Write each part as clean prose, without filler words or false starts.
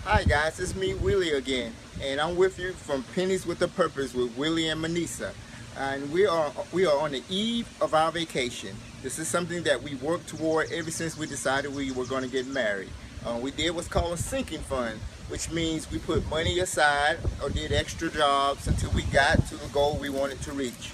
Hi guys, it's me Willie again, and I'm with you from Pennies with a Purpose with Willie and Manisa. And we are on the eve of our vacation. This is something that we worked toward ever since we decided we were going to get married. We did what's called a sinking fund, which means we put money aside or did extra jobs until we got to the goal we wanted to reach.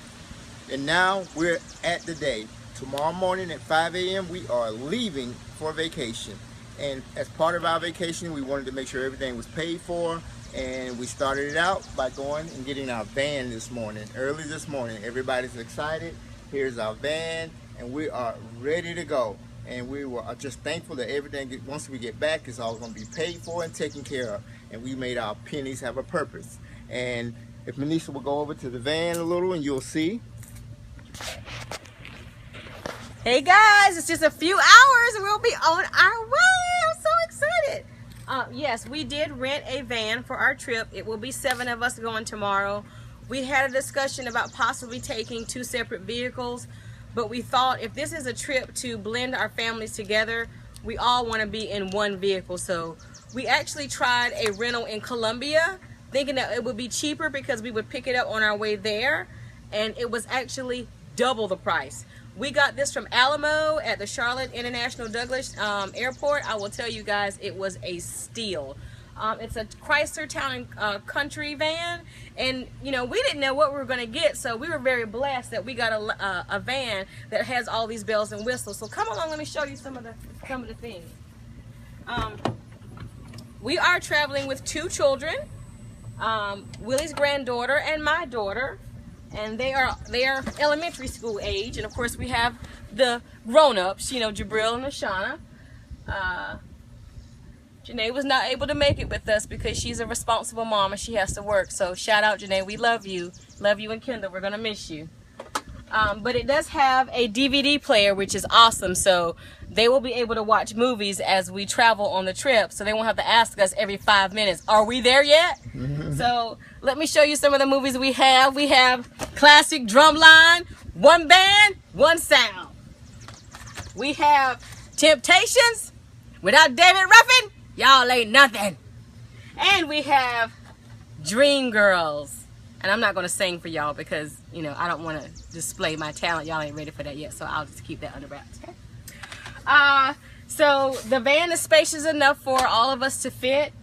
And now we're at the day. Tomorrow morning at 5 a.m. we are leaving for vacation. And as part of our vacation, we wanted to make sure everything was paid for, and we started it out by going and getting our van this morning, early this morning. Everybody's excited. Here's our van, and we are ready to go. And we are just thankful that everything, once we get back, is all going to be paid for and taken care of. And we made our pennies have a purpose. And if Manisa will go over to the van a little, and you'll see. Hey guys, it's just a few hours and we'll be on our way. I'm so excited. Yes, we did rent a van for our trip. It will be 7 of us going tomorrow. We had a discussion about possibly taking 2 separate vehicles, but we thought if this is a trip to blend our families together, we all want to be in one vehicle. So we actually tried a rental in Columbia, thinking that it would be cheaper because we would pick it up on our way there, and it was actually double the price. We got this from Alamo at the Charlotte International Douglas Airport. I will tell you guys, it was a steal. It's a Chrysler Town and Country van, and you know, we didn't know what we were going to get, so we were very blessed that we got a van that has all these bells and whistles. So come along, let me show you some of the things. We are traveling with 2 children, Willie's granddaughter and my daughter. And they are elementary school age, and of course we have the grown-ups, you know, Jabril and Ashana. Janae was not able to make it with us because she's a responsible mom and she has to work. So shout out, Janae, we love you and Kendall. We're gonna miss you. But it does have a DVD player, which is awesome. So they will be able to watch movies as we travel on the trip. So they won't have to ask us every 5 minutes, are we there yet? So let me show you some of the movies we have. We have classic Drumline, 1 band, 1 sound. We have Temptations, without David Ruffin, y'all ain't nothing. And we have Dreamgirls. And I'm not going to sing for y'all because, you know, I don't want to display my talent. Y'all ain't ready for that yet, so I'll just keep that under wraps, okay? So the van is spacious enough for all of us to fit.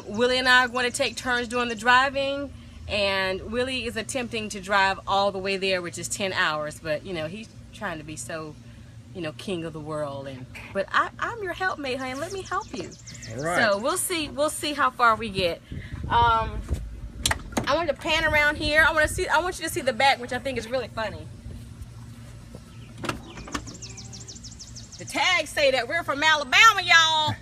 Willie and I are going to take turns doing the driving, and Willie is attempting to drive all the way there, which is 10 hours. But, you know, he's trying to be so, you know, king of the world. But I'm your helpmate, honey. Let me help you. All right. So we'll see how far we get. I want to pan around here. I want you to see the back, which I think is really funny. The tags say that we're from Alabama, y'all.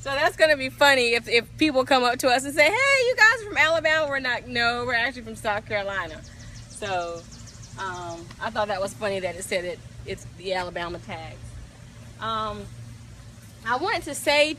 So that's gonna be funny if people come up to us and say, "Hey, you guys are from Alabama?" We're not. No, we're actually from South Carolina. So I thought that was funny that it said it's the Alabama tags. I wanted to say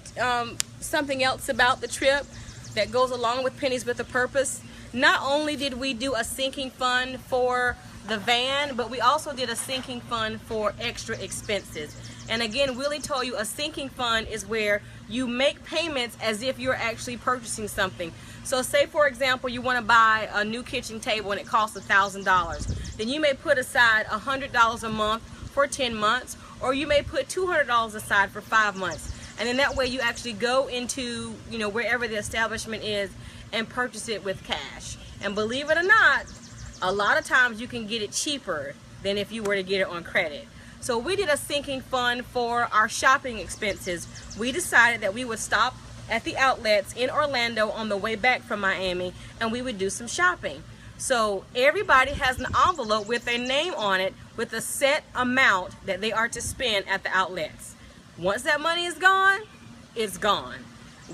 something else about the trip that goes along with Pennies with a Purpose. Not only did we do a sinking fund for the van, but we also did a sinking fund for extra expenses. And again, Willie told you a sinking fund is where you make payments as if you're actually purchasing something. So say, for example, you want to buy a new kitchen table and it costs $1,000. Then you may put aside $100 a month for 10 months, or you may put $200 aside for 5 months. And then that way you actually go into, you know, wherever the establishment is and purchase it with cash. And believe it or not, a lot of times you can get it cheaper than if you were to get it on credit. So we did a sinking fund for our shopping expenses. We decided that we would stop at the outlets in Orlando on the way back from Miami, and we would do some shopping. So everybody has an envelope with their name on it with a set amount that they are to spend at the outlets. Once that money is gone, it's gone.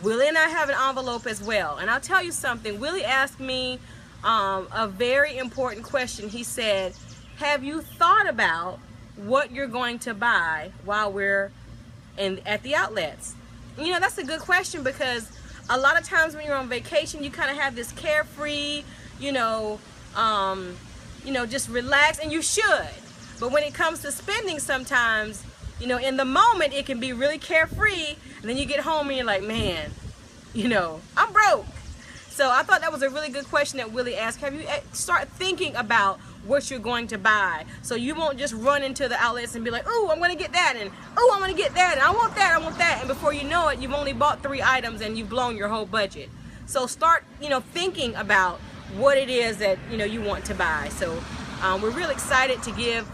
Willie and I have an envelope as well. And I'll tell you something, Willie asked me a very important question. He said, have you thought about what you're going to buy while we're at the outlets? You know, that's a good question, because a lot of times when you're on vacation, you kind of have this carefree, just relax, and you should. But when it comes to spending, sometimes You know, in the moment it can be really carefree, and then you get home and you're like, man, you know, I'm broke. So I thought that was a really good question that Willie asked. Have you start thinking about what you're going to buy, so you won't just run into the outlets and be like, oh, I'm going to get that, and oh, I'm going to get that, and I want that, I want that, and before you know it, you've only bought 3 items and you've blown your whole budget. So start, you know, thinking about what it is that, you know, you want to buy. So we're really excited to give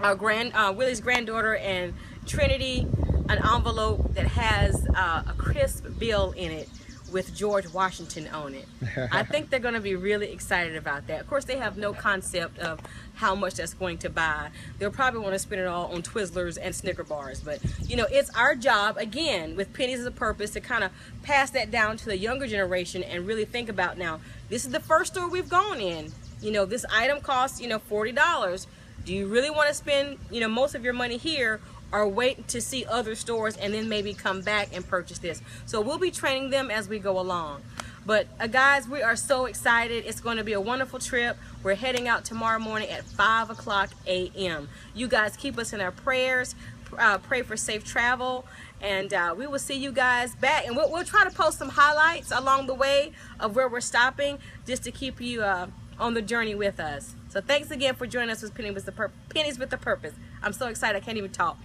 our Willie's granddaughter and Trinity an envelope that has a crisp bill in it with George Washington on it. I think they're going to be really excited about that. Of course, they have no concept of how much that's going to buy. They'll probably want to spend it all on Twizzlers and Snicker bars. But, you know, it's our job, again, with Pennies as a Purpose, to kind of pass that down to the younger generation and really think about, now, this is the first store we've gone in. You know, this item costs, you know, $40. Do you really want to spend, you know, most of your money here, or wait to see other stores and then maybe come back and purchase this? So we'll be training them as we go along. But guys, we are so excited. It's going to be a wonderful trip. We're heading out tomorrow morning at 5:00 a.m. You guys keep us in our prayers. Pray for safe travel, and we will see you guys back. And we'll try to post some highlights along the way of where we're stopping, just to keep you on the journey with us. So thanks again for joining us with Pennies with a Purpose. I'm so excited I can't even talk.